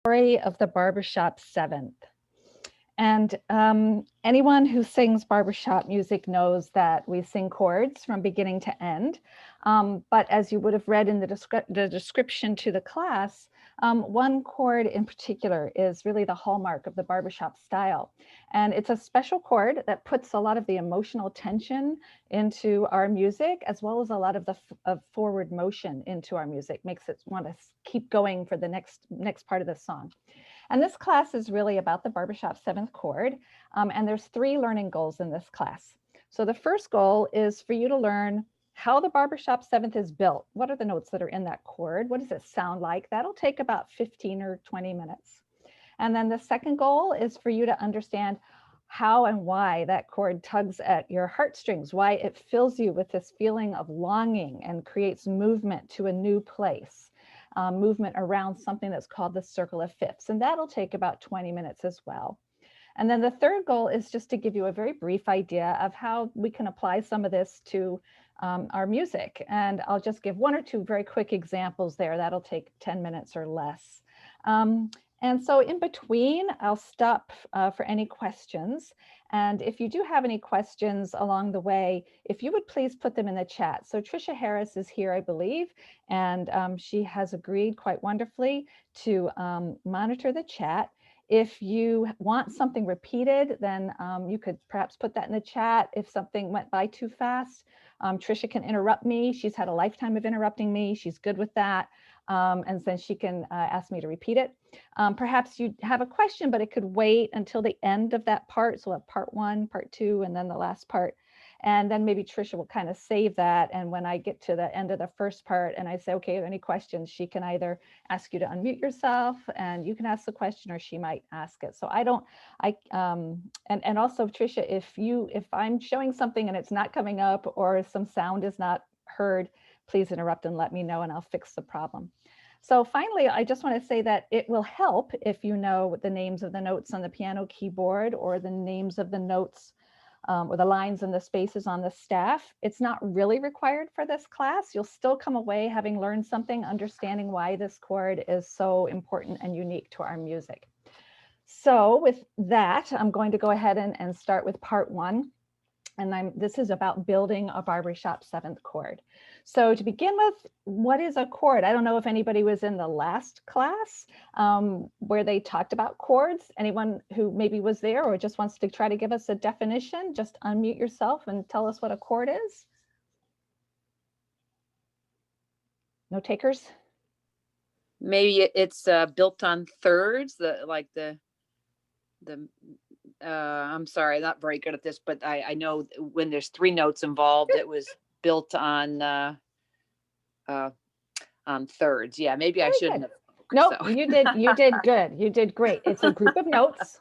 Story of the Barbershop Seventh. And anyone who sings barbershop music knows that we sing chords from beginning to end. But as you would have read in the description to the class, one chord in particular is really the hallmark of the barbershop style. And it's a special chord that puts a lot of the emotional tension into our music, as well as a lot of the forward motion into our music, makes it want to keep going for the next part of the song. And this class is really about the Barbershop 7th chord. And there's 3 learning goals in this class. So the first goal is for you to learn how the Barbershop 7th is built. What are the notes that are in that chord? What does it sound like? That'll take about 15 or 20 minutes. And then the second goal is for you to understand how and why that chord tugs at your heartstrings, why it fills you with this feeling of longing and creates movement to a new place. Movement around something that's called the circle of fifths. And that'll take about 20 minutes as well. And then the third goal is just to give you a very brief idea of how we can apply some of this to our music. And I'll just give 1 or 2 very quick examples there. That'll take 10 minutes or less. And so in between, I'll stop for any questions. And if you do have any questions along the way, if you would please put them in the chat. So Trisha Harris is here, I believe, and she has agreed quite wonderfully to monitor the chat. If you want something repeated, then you could perhaps put that in the chat. If something went by too fast, Trisha can interrupt me. She's had a lifetime of interrupting me. She's good with that. And then she can ask me to repeat it. Perhaps you have a question, but it could wait until the end of that part. So we'll have part 1, part 2, and then the last part. And then maybe Trisha will kind of save that. And when I get to the end of the first part and I say, okay, any questions, she can either ask you to unmute yourself and you can ask the question, or she might ask it. So and also Trisha, if I'm showing something and it's not coming up or some sound is not heard, please interrupt and let me know and I'll fix the problem. So finally, I just want to say that it will help if you know the names of the notes on the piano keyboard or the names of the notes or the lines and the spaces on the staff. It's not really required for this class. You'll still come away having learned something, understanding why this chord is so important and unique to our music. So with that, I'm going to go ahead and start with part 1. And this is about building a Barbershop 7th chord. So to begin with, what is a chord? I don't know if anybody was in the last class where they talked about chords. Anyone who maybe was there or just wants to try to give us a definition, just unmute yourself and tell us what a chord is. No takers? Maybe it's built on thirds, I'm sorry, I'm not very good at this, but I know when there's 3 notes involved, it was built on thirds. Yeah, maybe I shouldn't have. No, you did good. You did great. It's a group of notes.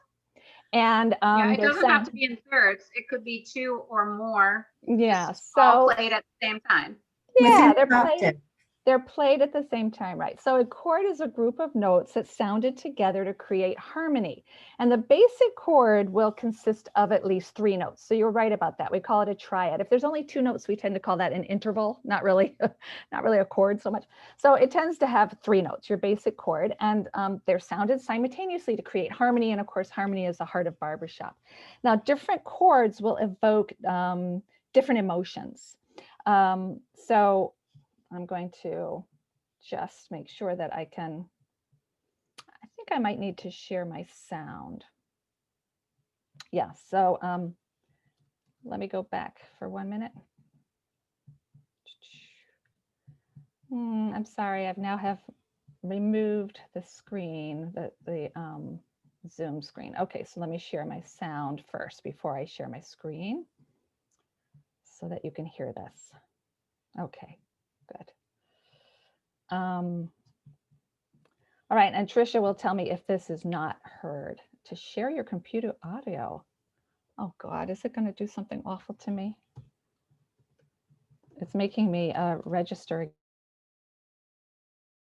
And yeah, it doesn't have to be in thirds. It could be 2 or more. Yeah, so all played at the same time. Yeah, they're played at the same time, right? So a chord is a group of notes that sounded together to create harmony. And the basic chord will consist of at least 3 notes. So you're right about that. We call it a triad. If there's only 2 notes, we tend to call that an interval, not really a chord so much. So it tends to have 3 notes, your basic chord, and they're sounded simultaneously to create harmony. And of course, harmony is the heart of barbershop. Now, different chords will evoke different emotions. So I'm going to just make sure that I think I might need to share my sound. Yeah, so let me go back for 1 minute. I'm sorry, I've now have removed the screen, the Zoom screen. Okay, so let me share my sound first before I share my screen so that you can hear this. Okay. Good. All right, and Trisha will tell me if this is not heard. To share your computer audio. Oh God, is it going to do something awful to me? It's making me register.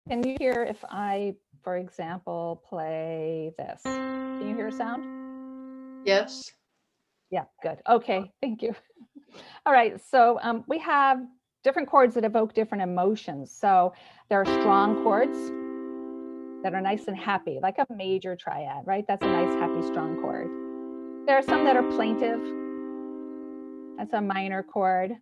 Can you hear if I, for example, play this? Can you hear sound? Yes. Yeah, good. Okay, thank you. All right, so we have different chords that evoke different emotions. So there are strong chords. that are nice and happy, like a major triad, right? That's a nice, happy, strong chord. There are some that are plaintive. That's a minor chord.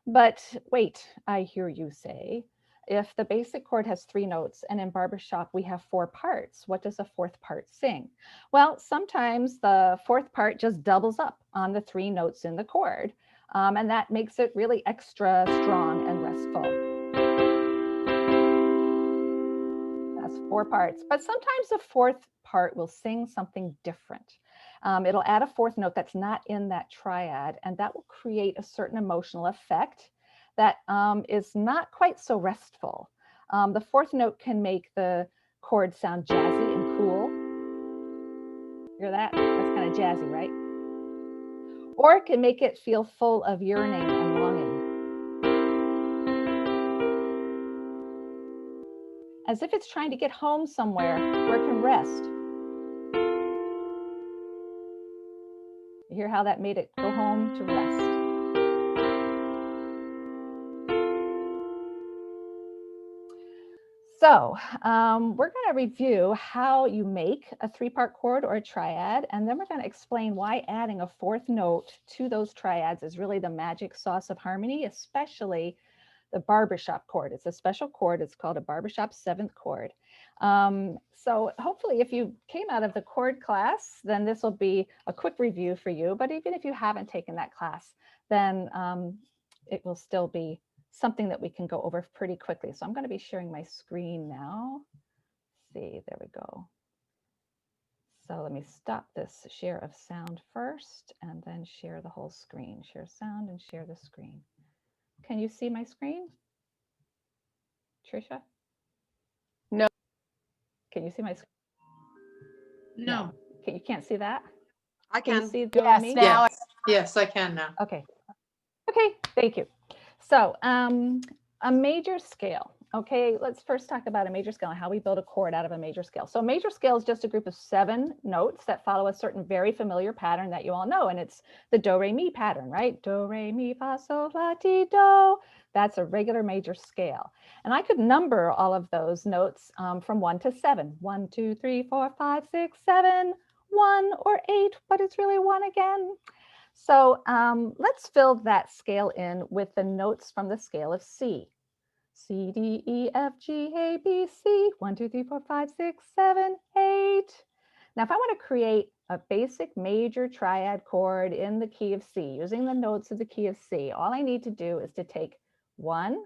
But wait, I hear you say, if the basic chord has 3 notes and in barbershop we have 4 parts, what does a 4th part sing? Well, sometimes the 4th part just doubles up on the 3 notes in the chord, and that makes it really extra strong and restful. That's 4 parts, but sometimes the 4th part will sing something different. It'll add a 4th note that's not in that triad, and that will create a certain emotional effect that is not quite so restful. The 4th note can make the chord sound jazzy and cool. Hear that? That's kind of jazzy, right? Or it can make it feel full of yearning and longing. As if it's trying to get home somewhere where it can rest. You hear how that made it go home to rest. So we're going to review how you make a 3-part chord or a triad, and then we're going to explain why adding a 4th note to those triads is really the magic sauce of harmony, especially the barbershop chord. It's a special chord. It's called a Barbershop 7th chord. So hopefully if you came out of the chord class, then this will be a quick review for you. But even if you haven't taken that class, then it will still be something that we can go over pretty quickly. So I'm going to be sharing my screen now. Let's see, there we go. So let me stop this share of sound first and then share the whole screen. Share sound and share the screen. Can you see my screen? Trisha? No. Can you see my screen? No. You can't see that? I Can you can. see it, Joe and me? Now Yes. Yes, I can now. Okay. Okay, thank you. So a major scale. Okay, let's first talk about a major scale and how we build a chord out of a major scale. So a major scale is just a group of 7 notes that follow a certain very familiar pattern that you all know, and it's the do, re, mi pattern, right? Do, re, mi, fa, sol, la, ti, do. That's a regular major scale. And I could number all of those notes from 1 to 7. 1, 2, 3, 4, 5, 6, 7, 1 or 8, but it's really 1 again. So let's fill that scale in with the notes from the scale of C. C, D, E, F, G, A, B, C, 1, 2, 3, 4, 5, 6, 7, 8. Now, if I want to create a basic major triad chord in the key of C, using the notes of the key of C, all I need to do is to take 1,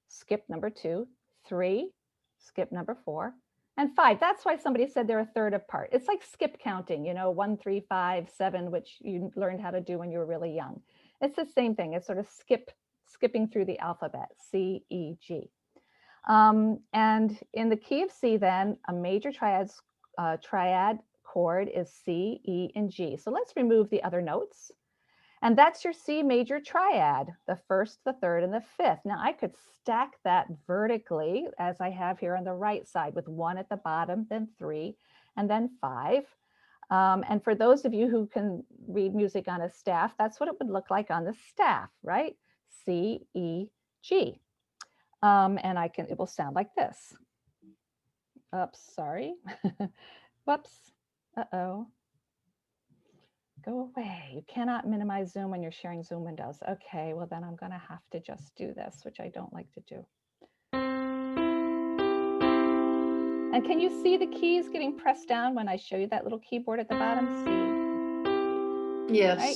skip number 2, 3, skip number 4, and 5. That's why somebody said they're a third apart. It's like skip counting, you know, 1, 3, 5, 7, which you learned how to do when you were really young. It's the same thing. It's sort of skipping through the alphabet, C, E, G. And in the key of C, then, a major triad chord is C, E, and G. So let's remove the other notes. And that's your C major triad, the 1st, the 3rd, and the 5th. Now I could stack that vertically as I have here on the right side with 1 at the bottom, then 3, and then 5. And for those of you who can read music on a staff, that's what it would look like on the staff, right? C, E, G. And it will sound like this. Oops, sorry. Whoops. Uh-oh. Go away. You cannot minimize Zoom when you're sharing Zoom windows. Okay, well then I'm going to have to just do this, which I don't like to do. And can you see the keys getting pressed down when I show you that little keyboard at the bottom? C. Yes. Right?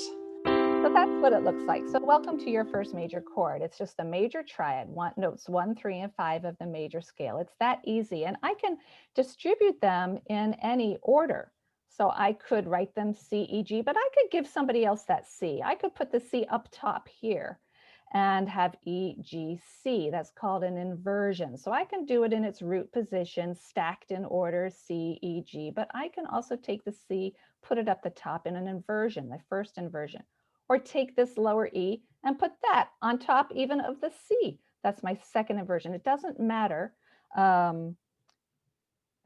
So that's what it looks like. So welcome to your first major chord. It's just a major triad, notes 1, 3, and 5 of the major scale. It's that easy. And I can distribute them in any order. So I could write them C, E, G, but I could give somebody else that C. I could put the C up top here and have E, G, C. That's called an inversion. So I can do it in its root position, stacked in order, C, E, G, but I can also take the C, put it up the top in an inversion, the first inversion, or take this lower E and put that on top even of the C. That's my second inversion. It doesn't matter. It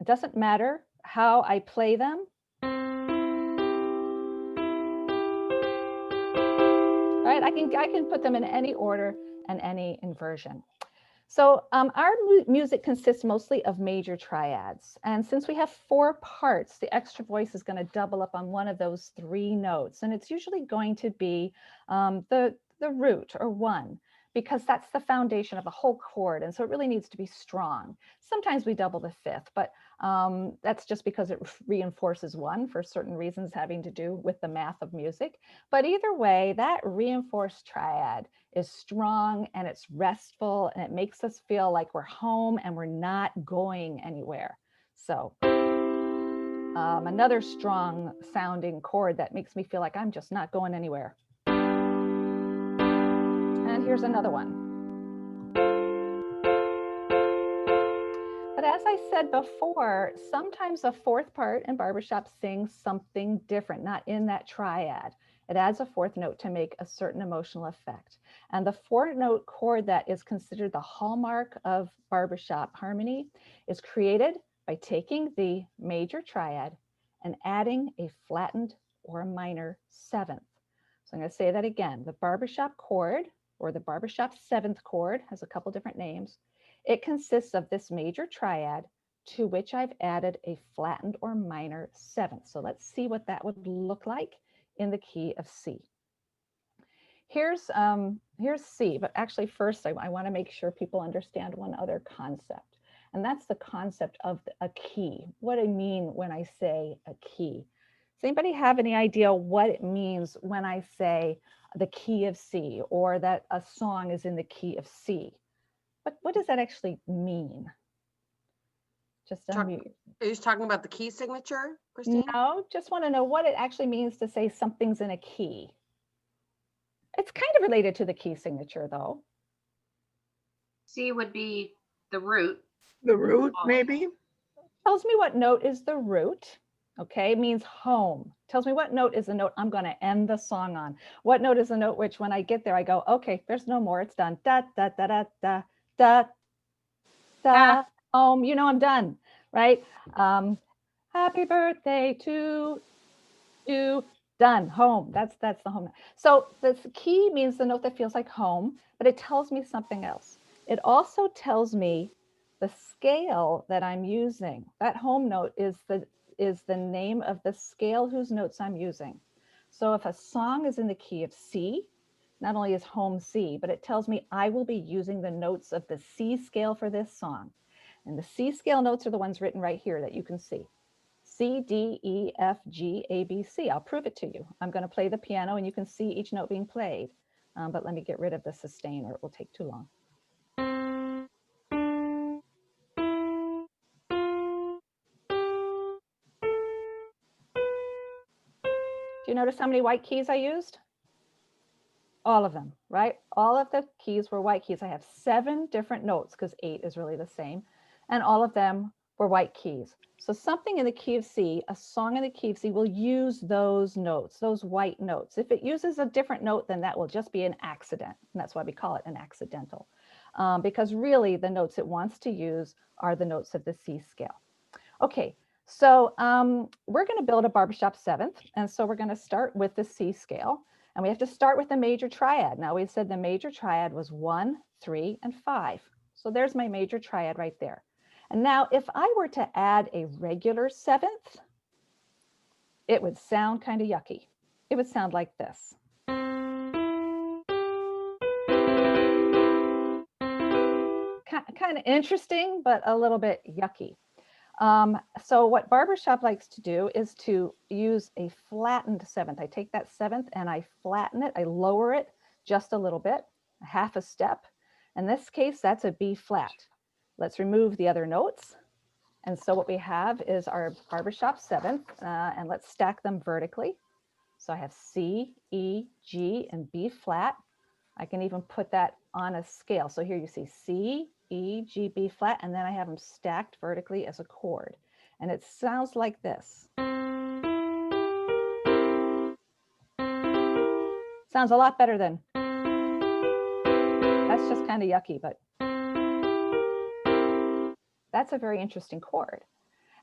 doesn't matter how I play them. Right? I can put them in any order and any inversion. So our music consists mostly of major triads. And since we have 4 parts, the extra voice is going to double up on one of those 3 notes. And it's usually going to be the root or 1, because that's the foundation of the whole chord. And so it really needs to be strong. Sometimes we double the 5th, but that's just because it reinforces 1 for certain reasons having to do with the math of music. But either way, that reinforced triad is strong and it's restful and it makes us feel like we're home and we're not going anywhere. So another strong sounding chord that makes me feel like I'm just not going anywhere. And here's another one. But as I said before, sometimes a 4th part in barbershop sings something different, not in that triad. It adds a 4th note to make a certain emotional effect. And the 4-note chord that is considered the hallmark of barbershop harmony is created by taking the major triad and adding a flattened or minor 7th. So I'm going to say that again. The barbershop chord, or the barbershop 7th chord, has a couple different names. It consists of this major triad to which I've added a flattened or minor 7th. So let's see what that would look like in the key of C. Here's C, but actually first I want to make sure people understand one other concept, and that's the concept of a key. What I mean when I say a key. Does anybody have any idea what it means when I say the key of C, or that a song is in the key of C? What does that actually mean? Just unmute. Are you talking about the key signature, Christine? No, just want to know what it actually means to say something's in a key. It's kind of related to the key signature, though. C would be the root. The root, maybe? Tells me what note is the root. Okay, it means home. Tells me what note is the note I'm going to end the song on. What note is the note which when I get there, I go, okay, there's no more. It's done. Da, da, da, da, da, da, da. Home. You know I'm done, right? Happy birthday to you. Done. Home. That's the home. So the key means the note that feels like home, but it tells me something else. It also tells me the scale that I'm using. That home note is the name of the scale whose notes I'm using. So if a song is in the key of C, not only is home C, but it tells me I will be using the notes of the C scale for this song. And the C scale notes are the ones written right here that you can see. C, D, E, F, G, A, B, C. I'll prove it to you. I'm going to play the piano and you can see each note being played. But let me get rid of the sustain or it will take too long. Do you notice how many white keys I used? All of them, right? All of the keys were white keys. I have 7 different notes because 8 is really the same. And all of them were white keys. So something in the key of C, a song in the key of C will use those notes, those white notes. If it uses a different note, then that will just be an accident. And that's why we call it an accidental. Because really the notes it wants to use are the notes of the C scale. Okay, so we're going to build a Barbershop 7th. And so we're going to start with the C scale. And we have to start with the major triad. Now we said the major triad was 1, 3, and 5. So there's my major triad right there. And now if I were to add a regular 7th, it would sound kind of yucky. It would sound like this. Kind of interesting, but a little bit yucky. So what Barbershop likes to do is to use a flattened 7th. I take that 7th and I flatten it. I lower it just a little bit, half a step. In this case, that's a B flat. Let's remove the other notes. And so what we have is our Barbershop 7th, and let's stack them vertically. So I have C, E, G, and B flat. I can even put that on a scale. So here you see C, E, G, B flat, and then I have them stacked vertically as a chord. And it sounds like this. Sounds a lot better than. That's just kind of yucky, but that's a very interesting chord.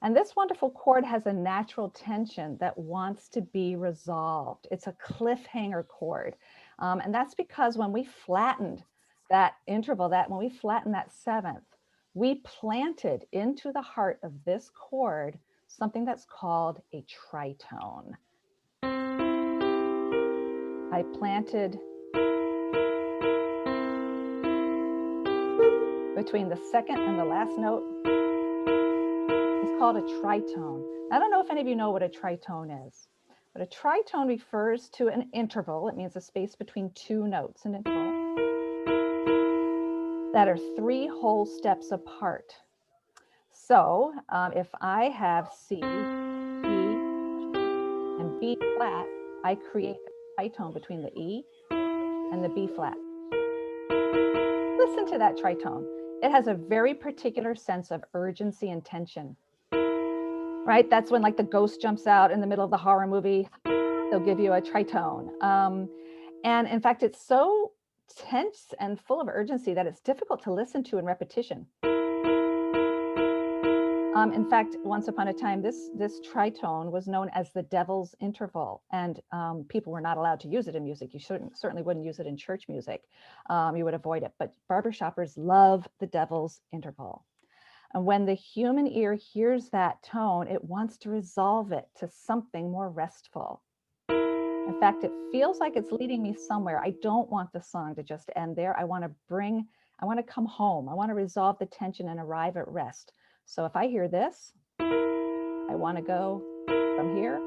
And this wonderful chord has a natural tension that wants to be resolved. It's a cliffhanger chord. And that's because when we flattened that interval, that when we flatten that seventh, we planted into the heart of this chord something that's called a tritone. I planted between the second and the last note. It's called a tritone. I don't know if any of you know what a tritone is, but a tritone refers to an interval. It means a space between two notes, an interval, that are 3 whole steps apart. So if I have C, E, and B flat, I create a tritone between the E and the B flat. Listen to that tritone. It has a very particular sense of urgency and tension, right? That's when like the ghost jumps out in the middle of the horror movie. They'll give you a tritone. And in fact, it's so tense and full of urgency that it's difficult to listen to in repetition. In fact, once upon a time, this tritone was known as the devil's interval, and people were not allowed to use it in music. You certainly wouldn't use it in church music. You would avoid it, but barbershoppers love the devil's interval. And when the human ear hears that tone, it wants to resolve it to something more restful. In fact, it feels like it's leading me somewhere. I don't want the song to just end there. I want to come home. I want to resolve the tension and arrive at rest. So if I hear this, I want to go from here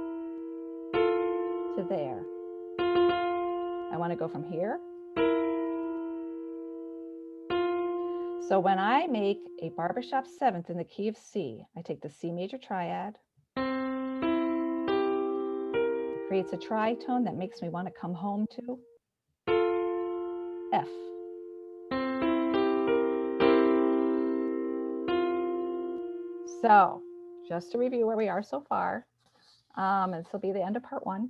to there. I want to go from here. So when I make a Barbershop 7th in the key of C, I take the C major triad. It creates a tritone that makes me want to come home to F. So just to review where we are so far, and this will be the end of part 1.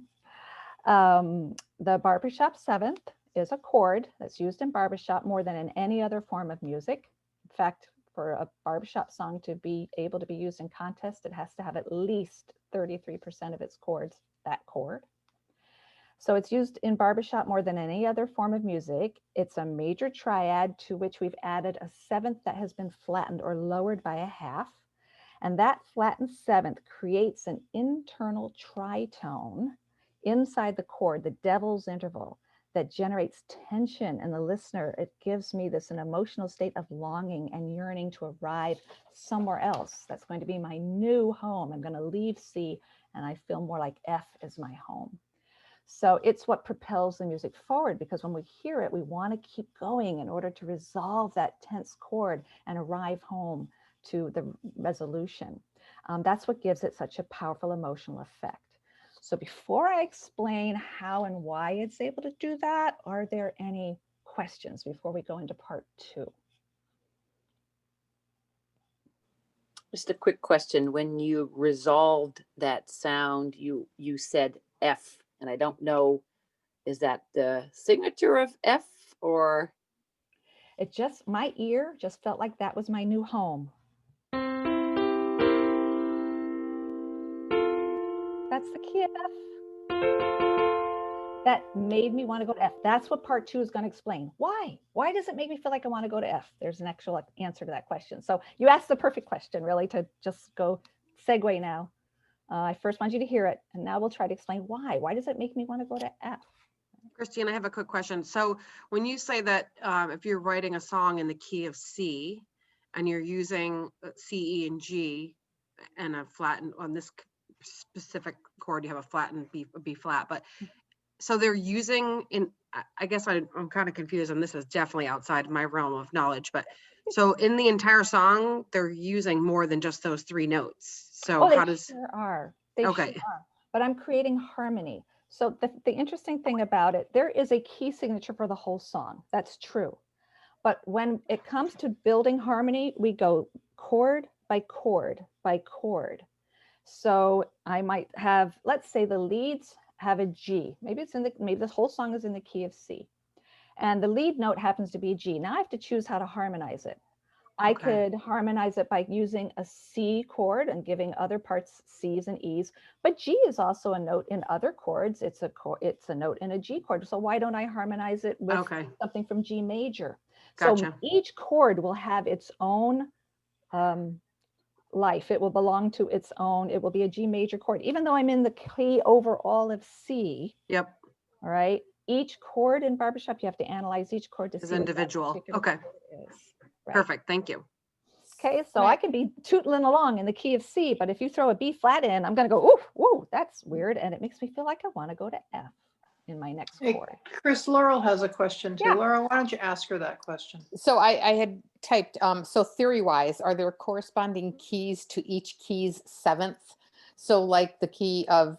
The Barbershop 7th is a chord that's used in barbershop more than in any other form of music. In fact, for a barbershop song to be able to be used in contest, it has to have at least 33% of its chords that chord. So it's used in barbershop more than any other form of music. It's a major triad to which we've added a 7th that has been flattened or lowered by a half. And that flattened 7th creates an internal tritone inside the chord, the devil's interval, that generates tension in the listener. It gives me an emotional state of longing and yearning to arrive somewhere else. That's going to be my new home. I'm going to leave C and I feel more like F is my home. So it's what propels the music forward, because when we hear it, we want to keep going in order to resolve that tense chord and arrive home to the resolution. That's what gives it such a powerful emotional effect. So before I explain how and why it's able to do that, are there any questions before we go into part 2? Just a quick question. When you resolved that sound, you said F, and I don't know, is that the signature of F or? My ear just felt like that was my new home. That's the key of F. That made me want to go to F. That's what part 2 is going to explain. Why? Why does it make me feel like I want to go to F? There's an actual answer to that question. So you asked the perfect question, really, to just go segue now. I first want you to hear it, and now we'll try to explain why. Why does it make me want to go to F? Christine, I have a quick question. So when you say that if you're writing a song in the key of C and you're using C, E, and G and a flattened on this specific chord, you have a flattened B flat, but so they're using I guess I'm kind of confused, and this is definitely outside my realm of knowledge, but so in the entire song, they're using more than just those 3 notes. So how does? Sure are. They Okay. sure are. But I'm creating harmony. So the interesting thing about it, there is a key signature for the whole song. That's true. But when it comes to building harmony, we go chord by chord by chord. So I might have, let's say the leads have a G. Maybe this whole song is in the key of C. And the lead note happens to be G. Now I have to choose how to harmonize it. I could harmonize it by using a C chord and giving other parts C's and E's, but G is also a note in other chords. It's a note in a G chord. So why don't I harmonize it with something from G major? So Gotcha. each chord will have its own life. It will belong to its own. It will be a G major chord, even though I'm in the key overall of C. Yep. All right. Each chord in Barbershop, you have to analyze each chord to As see what that individual. particular Okay. chord is. Right. Perfect. Thank you. Okay, so Right. I can be tootling along in the key of C, but if you throw a B flat in, I'm going to go, ooh, whoa, that's weird. And it makes me feel like I want to go to F in my next Hey, chord. Chris, Laurel has a question too. Yeah. Laurel, why don't you ask her that question? So I had typed, so theory-wise, are there corresponding keys to each key's seventh? So like the key of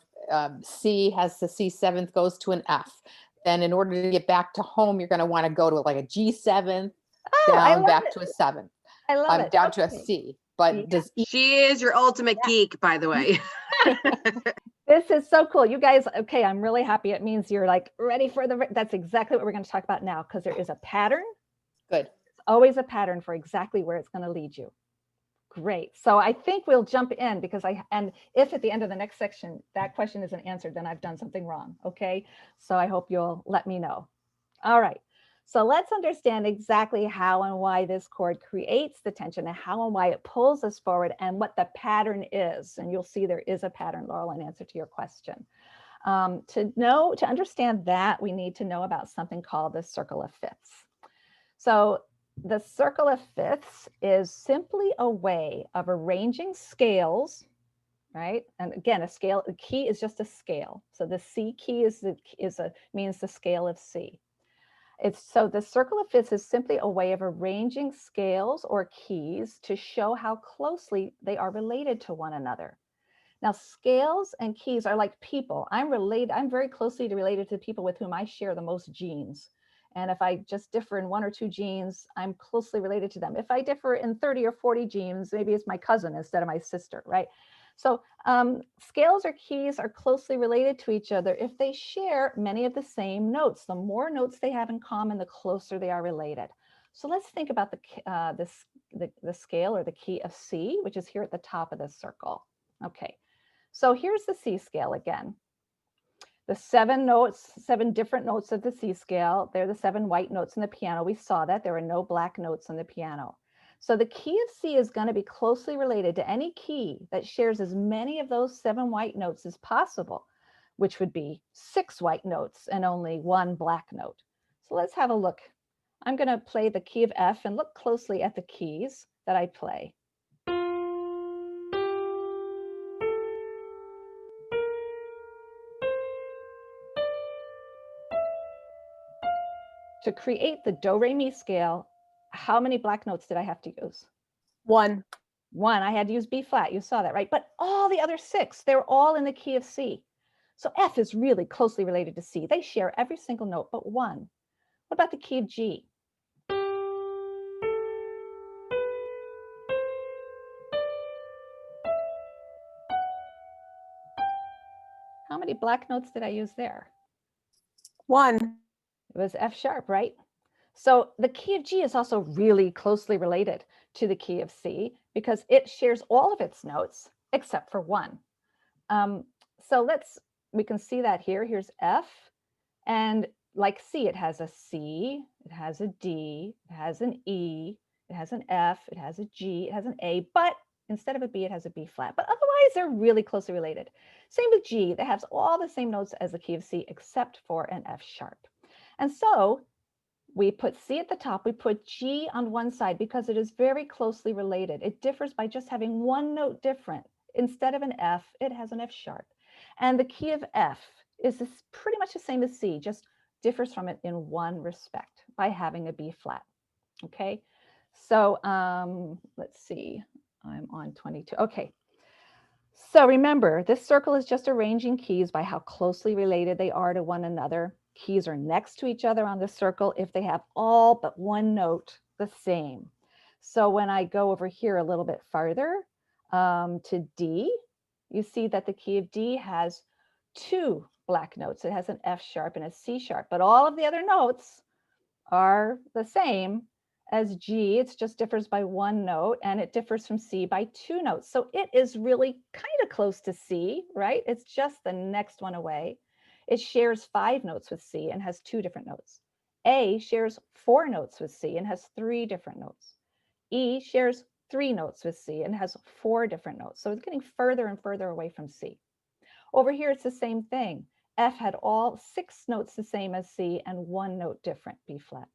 C has the C seventh goes to an F. Then in order to get back to home, you're going to want to go to like a G seventh, Oh, I down love back it. to a seventh, I love it. down to a Okay. C. But Yeah. does each She is your ultimate Yeah. geek, by the way. This is so cool. You guys, okay, I'm really happy. It means you're like ready for that's exactly what we're going to talk about now, because there is a pattern. good? It's always a pattern for exactly where it's going to lead you. Great. So I think we'll jump in because and if at the end of the next section that question isn't answered, then I've done something wrong. Okay. So I hope you'll let me know. All right. So let's understand exactly how and why this chord creates the tension and how and why it pulls us forward and what the pattern is. And you'll see there is a pattern, Laurel, in answer to your question. To understand that, we need to know about something called the circle of fifths. So the circle of fifths is simply a way of arranging scales, right? And again, a scale, the key is just a scale. So the C key means the scale of C. So the circle of fifths is simply a way of arranging scales or keys to show how closely they are related to one another. Now, scales and keys are like people. I'm very closely related to people with whom I share the most genes. And if I just differ in 1 or 2 genes, I'm closely related to them. If I differ in 30 or 40 genes, maybe it's my cousin instead of my sister, right? So scales or keys are closely related to each other if they share many of the same notes. The more notes they have in common, the closer they are related. So let's think about the scale or the key of C, which is here at the top of this circle. Okay, so here's the C scale again. The 7 different notes of the C scale. They're the 7 white notes in the piano. We saw that there are no black notes on the piano. So the key of C is going to be closely related to any key that shares as many of those 7 white notes as possible, which would be 6 white notes and only 1 black note. So let's have a look. I'm going to play the key of F and look closely at the keys that I play. To create the do, re, mi scale, how many black notes did I have to use? 1. 1. I had to use B flat. You saw that, right? But all the other 6, they're all in the key of C. So F is really closely related to C. They share every single note but 1. What about the key of G? How many black notes did I use there? 1. It was F sharp, right? So the key of G is also really closely related to the key of C because it shares all of its notes except for 1. So we can see that here. Here's F, and like C, it has a C, it has a D, it has an E, it has an F, it has a G, it has an A, but instead of a B, it has a B flat. But otherwise, they're really closely related. Same with G, that has all the same notes as the key of C except for an F sharp. And so we put C at the top, we put G on one side because it is very closely related. It differs by just having 1 note different. Instead of an F, it has an F sharp. And the key of F is pretty much the same as C, just differs from it in 1 respect by having a B flat. Okay, so let's see, I'm on 22. Okay, so remember, this circle is just arranging keys by how closely related they are to one another. Keys are next to each other on the circle if they have all but 1 note the same. So when I go over here a little bit farther to D, you see that the key of D has 2 black notes. It has an F sharp and a C sharp, but all of the other notes are the same as G. It just differs by 1 note, and it differs from C by 2 notes. So it is really kind of close to C, right? It's just the next one away. It shares 5 notes with C and has 2 different notes. A shares 4 notes with C and has 3 different notes. E shares 3 notes with C and has 4 different notes. So it's getting further and further away from C. Over here, it's the same thing. F had all 6 notes the same as C and 1 note different, B flat.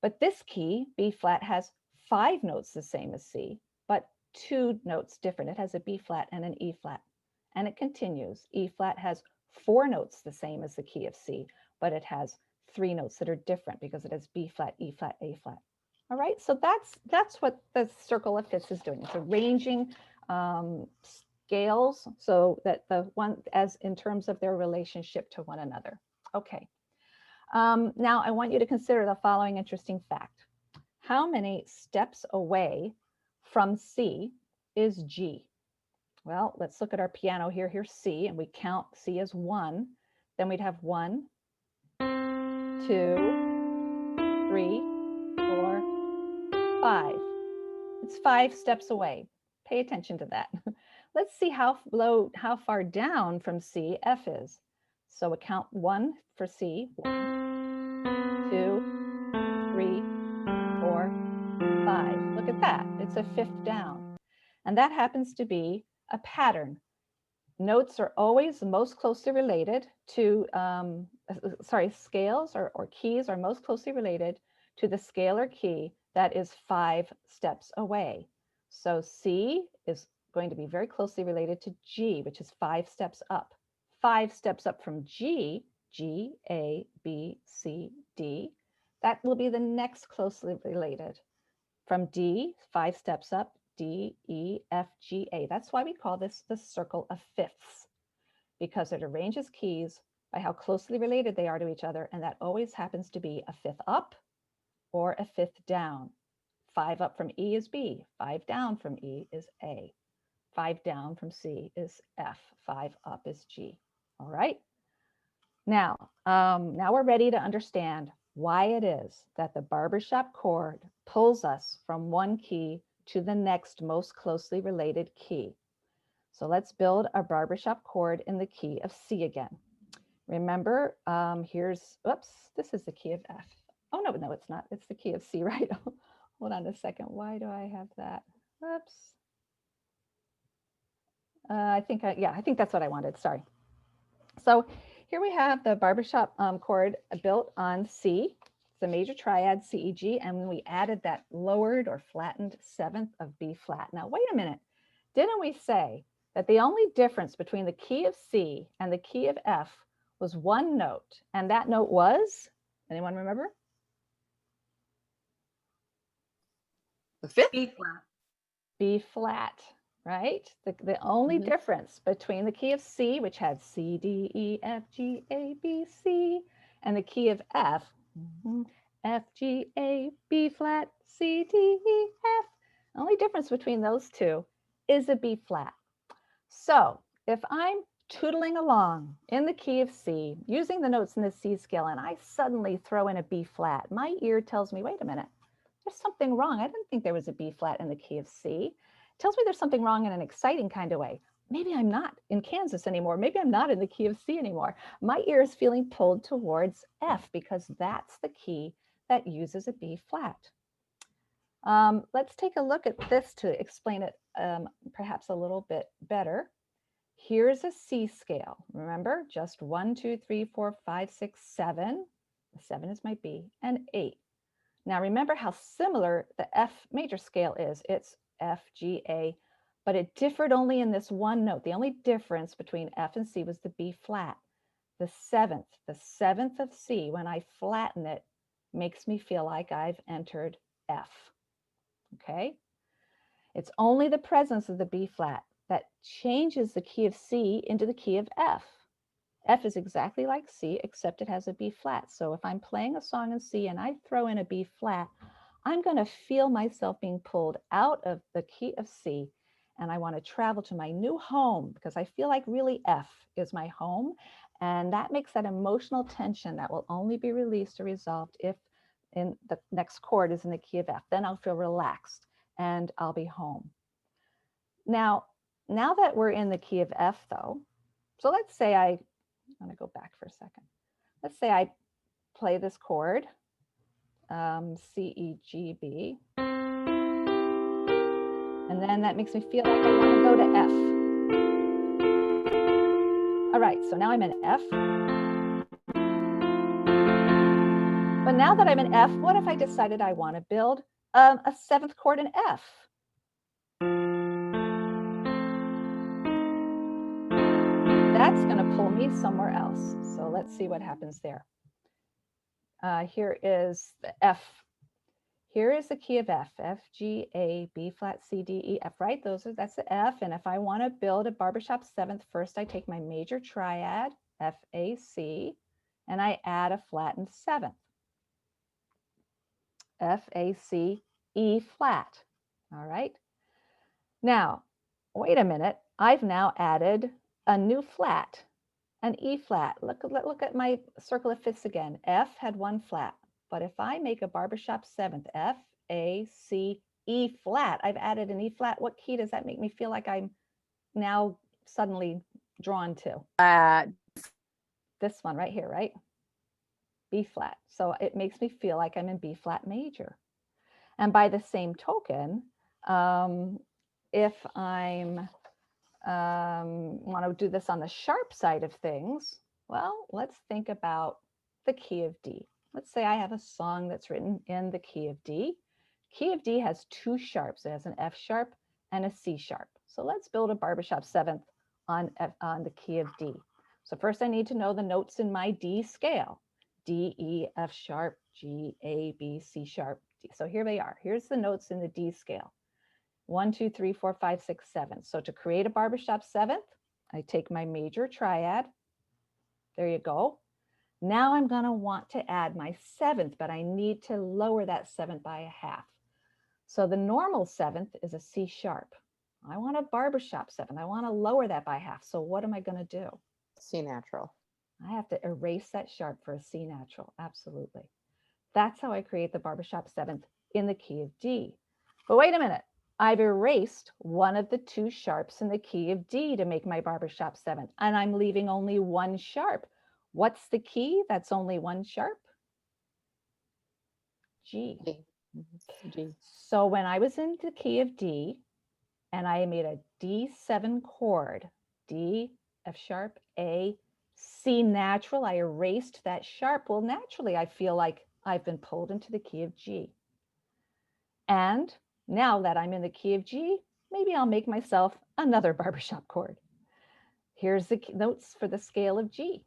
But this key, B flat, has 5 notes the same as C, but 2 notes different. It has a B flat and an E flat. And it continues. E flat has 4 notes the same as the key of C, but it has 3 notes that are different because it has B flat, E flat, A flat. All right, so that's what the circle of fifths is doing. It's arranging scales so that the one as in terms of their relationship to one another. Okay. Now I want you to consider the following interesting fact. How many steps away from C is G? Well, let's look at our piano here. Here's C, and we count C as 1. Then we'd have 1, 2, 3, 4, 5. It's 5 steps away. Pay attention to that. Let's see how far down from C F is. So we count 1 for C. 1, 2, 3, 4, 5. Look at that. It's a 5th down. And that happens to be a pattern. Notes are always most closely related to, scales or keys are most closely related to the scalar key that is 5 steps away. So C is going to be very closely related to G, which is 5 steps up. 5 steps up from G, G, A, B, C, D. That will be the next closely related. From D, 5 steps up, D, E, F, G, A. That's why we call this the circle of fifths, because it arranges keys by how closely related they are to each other, and that always happens to be a 5th up or a 5th down. 5 up from E is B, 5 down from E is A, 5 down from C is F, 5 up is G. All right. Now we're ready to understand why it is that the barbershop chord pulls us from one key to the next most closely related key. So let's build our barbershop chord in the key of C again. Remember, this is the key of F. Oh, no, it's not. It's the key of C, right? Hold on a second. Why do I have that? Oops. I think that's what I wanted. Sorry. So here we have the barbershop chord built on C. It's a major triad, C, E, G, and we added that lowered or flattened 7th of B flat. Now, wait a minute. Didn't we say that the only difference between the key of C and the key of F was 1 note, and that note was, anyone remember? The 5th? B flat. B flat, right? The only difference between the key of C, which had C, D, E, F, G, A, B, C, and the key of F, F, G, A, B flat, C, D, E, F. The only difference between those two is a B flat. So if I'm tootling along in the key of C, using the notes in the C scale, and I suddenly throw in a B flat, my ear tells me, wait a minute, there's something wrong. I didn't think there was a B flat in the key of C. It tells me there's something wrong in an exciting kind of way. Maybe I'm not in Kansas anymore. Maybe I'm not in the key of C anymore. My ear is feeling pulled towards F because that's the key that uses a B flat. Let's take a look at this to explain it perhaps a little bit better. Here's a C scale. Remember, just 1, 2, 3, 4, 5, 6, 7. 7 is my B, and 8. Now remember how similar the F major scale is. It's F, G, A, but it differed only in this one note. The only difference between F and C was the B flat. The 7th of C, when I flatten it, makes me feel like I've entered F. Okay? It's only the presence of the B flat that changes the key of C into the key of F. F is exactly like C, except it has a B flat. So if I'm playing a song in C and I throw in a B flat, I'm going to feel myself being pulled out of the key of C, and I want to travel to my new home because I feel like really F is my home. And that makes that emotional tension that will only be released or resolved if in the next chord is in the key of F. Then I'll feel relaxed and I'll be home. Now that we're in the key of F though, so let's say I'm going to go back for a second. Let's say I play this chord, C, E, G, B. And then that makes me feel like I want to go to F. All right, so now I'm in F. But now that I'm in F, what if I decided I want to build a seventh chord in F? That's going to pull me somewhere else. So let's see what happens there. Here is the F. Here is the key of F, F, G, A, B flat, C, D, E, F, right? That's the F. And if I want to build a Barbershop 7th, first I take my major triad, F, A, C, and I add a flattened 7th. F, A, C, E flat. All right. Now, wait a minute. I've now added a new flat, an E flat. Look at my circle of fifths again. F had one flat. But if I make a Barbershop 7th, F, A, C, E flat, I've added an E flat. What key does that make me feel like I'm now suddenly drawn to? This one right here, right? B flat. So it makes me feel like I'm in B flat major. And by the same token, if I'm want to do this on the sharp side of things, well, let's think about the key of D. Let's say I have a song that's written in the key of D. Key of D has two sharps. It has an F sharp and a C sharp. So let's build a Barbershop 7th on the key of D. So first I need to know the notes in my D scale. D, E, F sharp, G, A, B, C sharp, D. So here they are. Here's the notes in the D scale. 1, 2, 3, 4, 5, 6, 7. So to create a Barbershop 7th, I take my major triad. There you go. Now I'm going to want to add my 7th, but I need to lower that 7th by a half. So the normal 7th is a C sharp. I want a Barbershop 7th. I want to lower that by half. So what am I going to do? C natural. I have to erase that sharp for a C natural. Absolutely. That's how I create the Barbershop 7th in the key of D. But wait a minute. I've erased one of the two sharps in the key of D to make my Barbershop 7th, and I'm leaving only one sharp. What's the key that's only one sharp? G. G. So when I was in the key of D and I made a D7 chord, D, F sharp, A, C natural, I erased that sharp. Well, naturally, I feel like I've been pulled into the key of G. And now that I'm in the key of G, maybe I'll make myself another Barbershop chord. Here's the notes for the scale of G.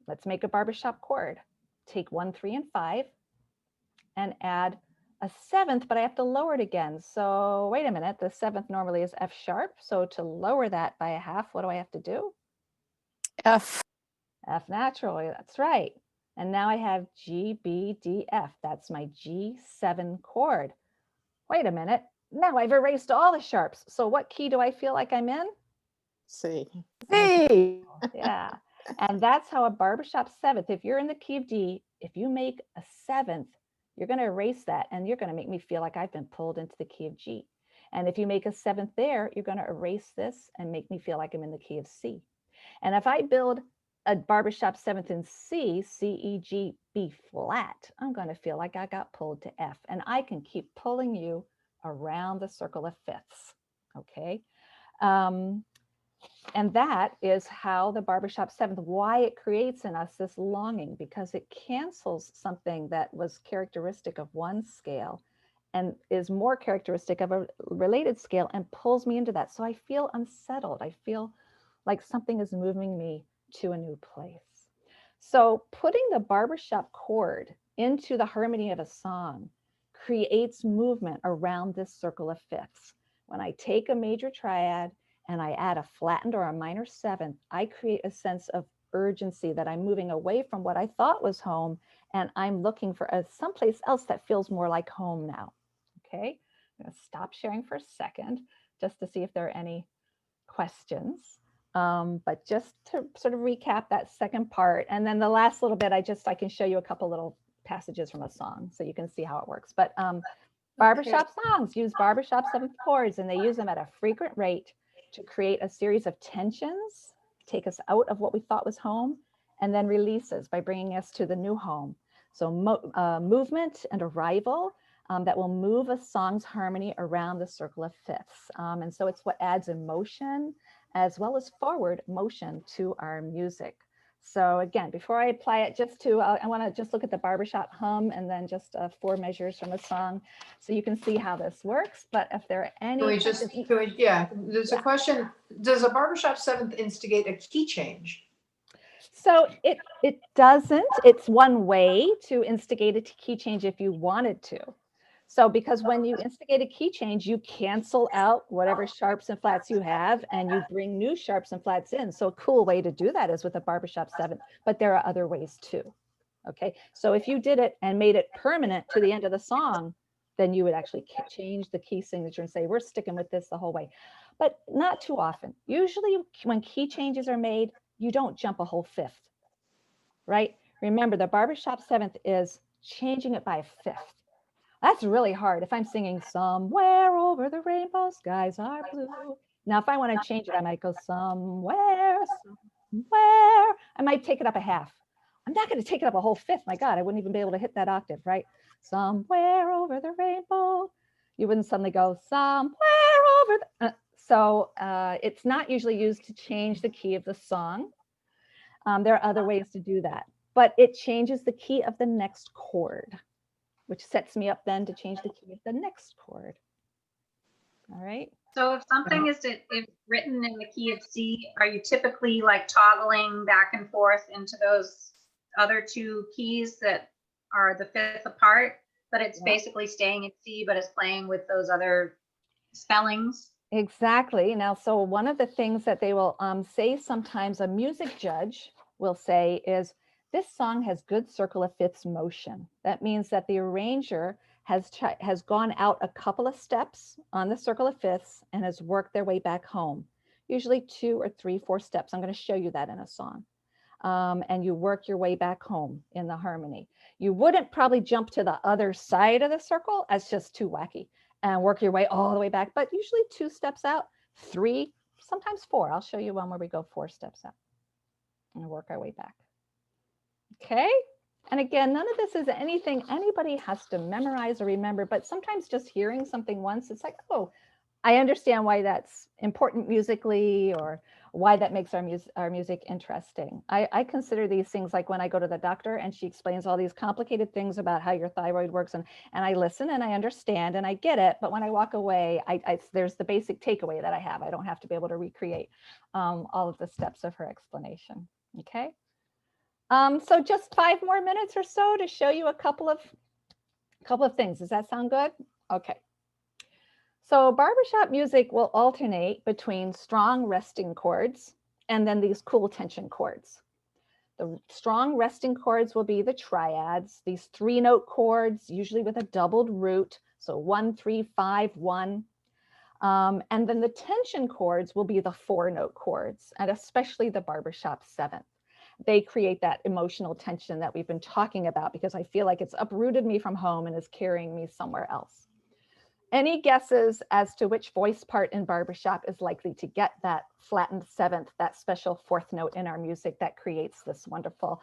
Let's make a Barbershop chord. Take 1, 3, and 5 and add a 7th, but I have to lower it again. So wait a minute, the 7th normally is F sharp. So to lower that by a half, what do I have to do? F. F natural, that's right. And now I have G, B, D, F. That's my G7 chord. Wait a minute, now I've erased all the sharps. So what key do I feel like I'm in? C. C. Yeah. And that's how a Barbershop 7th, if you're in the key of D, if you make a 7th, you're going to erase that and you're going to make me feel like I've been pulled into the key of G. And if you make a 7th there, you're going to erase this and make me feel like I'm in the key of C. And if I build a Barbershop 7th in C, C, E, G, B flat, I'm going to feel like I got pulled to F. And I can keep pulling you around the circle of fifths. Okay. And that is how the Barbershop 7th, why it creates in us this longing, because it cancels something that was characteristic of one scale and is more characteristic of a related scale and pulls me into that. So I feel unsettled. I feel like something is moving me to a new place. So putting the Barbershop chord into the harmony of a song creates movement around this circle of fifths. When I take a major triad and I add a flattened or a minor 7th, I create a sense of urgency that I'm moving away from what I thought was home and I'm looking for someplace else that feels more like home now. Okay, I'm going to stop sharing for a second just to see if there are any questions. But just to sort of recap that second part, and then the last little bit, I can show you a couple little passages from a song so you can see how it works. But Barbershop songs use Barbershop 7th chords, and they use them at a frequent rate to create a series of tensions, take us out of what we thought was home, and then releases by bringing us to the new home. So movement and arrival that will move a song's harmony around the circle of fifths. And so it's what adds emotion as well as forward motion to our music. So again, before I apply it just to, I want to just look at the barbershop hum and then just 4 measures from a song so you can see how this works. But if there are any, yeah, there's a question. Does a Barbershop 7th instigate a key change? So it doesn't. It's one way to instigate a key change if you wanted to. So because when you instigate a key change, you cancel out whatever sharps and flats you have and you bring new sharps and flats in. So a cool way to do that is with a Barbershop 7th, but there are other ways too. Okay, so if you did it and made it permanent to the end of the song, then you would actually change the key signature and say, we're sticking with this the whole way. But not too often. Usually when key changes are made, you don't jump a whole fifth, right? Remember, the Barbershop 7th is changing it by a fifth. That's really hard. If I'm singing somewhere over the rainbow, skies are blue. Now, if I want to change it, I might go somewhere. I might take it up a half. I'm not going to take it up a whole fifth. My God, I wouldn't even be able to hit that octave, right? Somewhere over the rainbow. You wouldn't suddenly go somewhere over the... So it's not usually used to change the key of the song. There are other ways to do that, but it changes the key of the next chord, which sets me up then to change the key of the next chord. All right. So if something is written in the key of C, are you typically like toggling back and forth into those other 2 keys that are the fifth apart, but it's basically staying in C, but it's playing with those other spellings? Exactly. Now, so one of the things that they will say sometimes a music judge will say is, this song has good circle of fifths motion. That means that the arranger has gone out a couple of steps on the circle of fifths and has worked their way back home. Usually 2 or 3, 4 steps. I'm going to show you that in a song. And you work your way back home in the harmony. You wouldn't probably jump to the other side of the circle. That's just too wacky. And work your way all the way back, but usually 2 steps out, 3, sometimes 4. I'll show you one where we go 4 steps out and work our way back. Okay. And again, none of this is anything anybody has to memorize or remember, but sometimes just hearing something once, it's like, oh, I understand why that's important musically or why that makes our music interesting. I consider these things like when I go to the doctor and she explains all these complicated things about how your thyroid works, and I listen and I understand and I get it, but when I walk away, there's the basic takeaway that I have. I don't have to be able to recreate all of the steps of her explanation. Okay. So just 5 more minutes or so to show you a couple of things. Does that sound good? Okay. So barbershop music will alternate between strong resting chords and then these cool tension chords. The strong resting chords will be the triads, these 3-note chords, usually with a doubled root. So 1, 3, 5, 1. And then the tension chords will be the 4-note chords, and especially the Barbershop 7th. They create that emotional tension that we've been talking about because I feel like it's uprooted me from home and is carrying me somewhere else. Any guesses as to which voice part in barbershop is likely to get that flattened 7th, that special 4th note in our music that creates this wonderful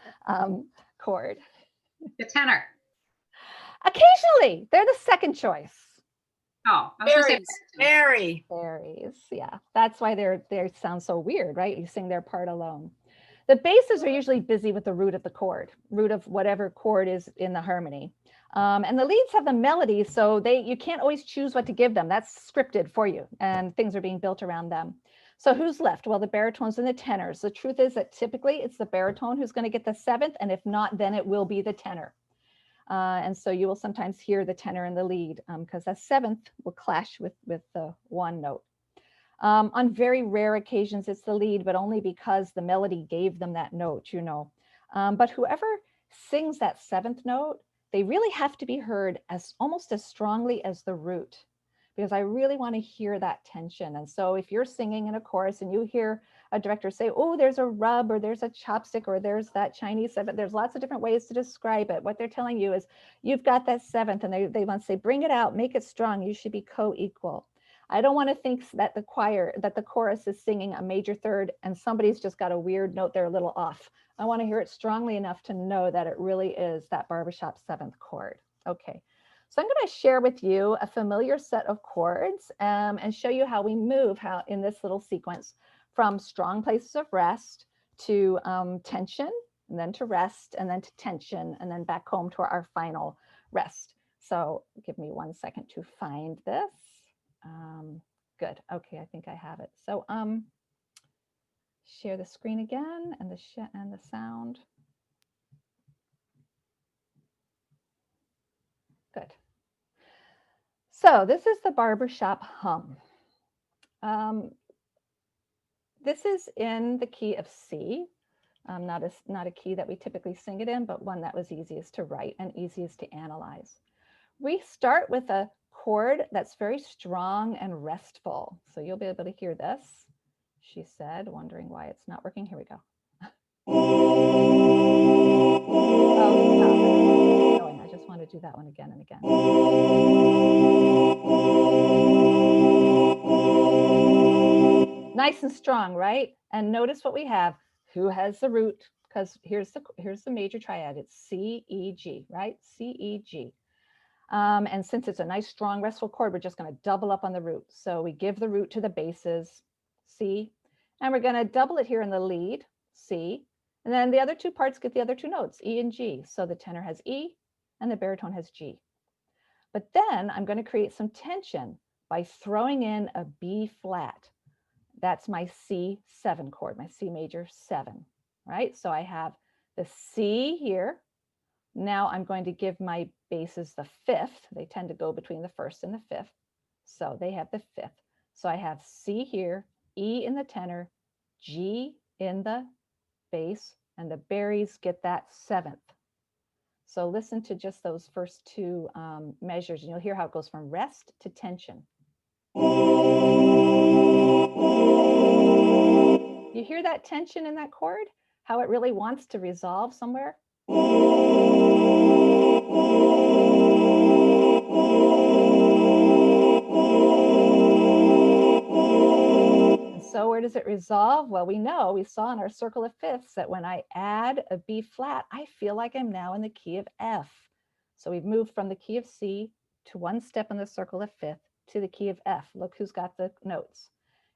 chord? The tenor. Occasionally, they're the second choice. Oh, I was gonna say Mary. Fairies, yeah. That's why they sound so weird, right? You sing their part alone. The basses are usually busy with the root of the chord, root of whatever chord is in the harmony. And the leads have the melody, so you can't always choose what to give them. That's scripted for you, and things are being built around them. So who's left? Well, the baritones and the tenors. The truth is that typically it's the baritone who's going to get the 7th, and if not, then it will be the tenor. And so you will sometimes hear the tenor in the lead because the 7th will clash with the 1 note. On very rare occasions, it's the lead, but only because the melody gave them that note, you know. But whoever sings that 7th note, they really have to be heard almost as strongly as the root, because I really want to hear that tension. And so if you're singing in a chorus and you hear a director say, oh, there's a rub, or there's a chopstick, or there's that Chinese 7th, there's lots of different ways to describe it. What they're telling you is you've got that 7th, and they want to say, bring it out, make it strong. You should be co-equal. I don't want to think that the chorus is singing a major third and somebody's just got a weird note they're a little off. I want to hear it strongly enough to know that it really is that Barbershop 7th chord. Okay, so I'm going to share with you a familiar set of chords and show you how we move in this little sequence from strong places of rest to tension, and then to rest, and then to tension, and then back home to our final rest. So give me 1 second to find this. Good. Okay, I think I have it. So share the screen again and the sound. Good. So this is the Barbershop hum. This is in the key of C. Not a key that we typically sing it in, but one that was easiest to write and easiest to analyze. We start with a chord that's very strong and restful. So you'll be able to hear this, she said, wondering why it's not working. Here we go. Oh, stop it. I just want to do that one again and again. Nice and strong, right? And notice what we have. Who has the root? Because here's the major triad. It's C, E, G, right? C, E, G. And since it's a nice, strong, restful chord, we're just going to double up on the root. So we give the root to the basses, C, and we're going to double it here in the lead, C, and then the other two parts get the other two notes, E and G. So the tenor has E and the baritone has G. But then I'm going to create some tension by throwing in a B flat. That's my C7 chord, my C major 7, right? So I have the C here. Now I'm going to give my basses the 5th. They tend to go between the 1st and the 5th. So they have the 5th. So I have C here, E in the tenor, G in the bass, and the berries get that 7th. So listen to just those first two measures, and you'll hear how it goes from rest to tension. You hear that tension in that chord? How it really wants to resolve somewhere? And so where does it resolve? Well, we saw in our circle of fifths that when I add a B flat, I feel like I'm now in the key of F. So we've moved from the key of C to one step in the circle of fifth to the key of F. Look who's got the notes.